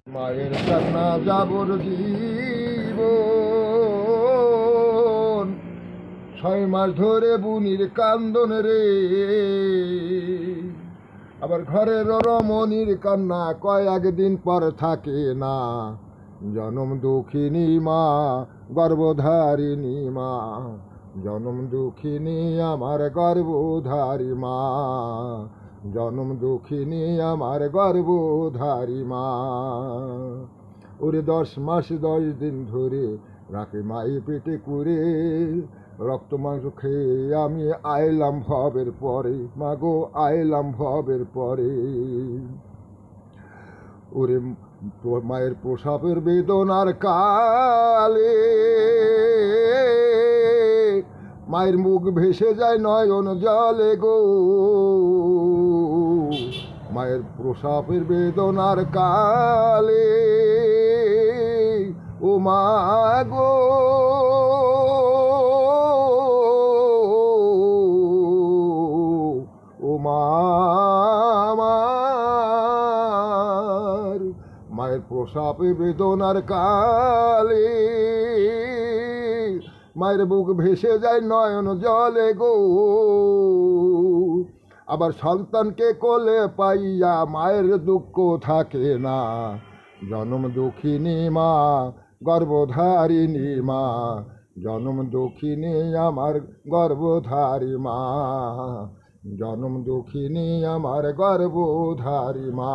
মায়ের কান্না যাবর জীবন, 6 মাস ধরে বুনির কান্দন রে। আবার ঘরের রমণীর কান্না কয়েকদিন পর থাকে না। জনম দুঃখিনী মা, গর্ভধারিণী মা, জনম দুঃখিনী আমার গর্ভধারী মা, জনম দুঃখিনী আমার গর্ভধারী মা। ওরে 10 মাস 10 দিন ধরে রাখে মাই পেটে করে, রক্ত মাংস খেয়ে আমি আইলাম ভবের পরে, মাগো আইলাম ভবের পরে। ওরে মায়ের প্রসাবের বেদনার কালে মায়ের মুখ ভেসে যায় নয়ন জলে গো। মায়ের প্রসাবের বেদনার কালে ও মা গো, ও মা আমার। মায়ের প্রসাবে বেদনার কালে মায়ের বুক ভেসে যায় নয়ন জলে গো। আবার সন্তানকে কোলে পাইয়া মায়ের দুঃখ থাকে না। জনম দুঃখিনী মা, গর্ভধারিণী মা, জনম দুঃখিনী আমার গর্ভধারী মা, জনম দুঃখিনী আমার গর্ভধারী মা।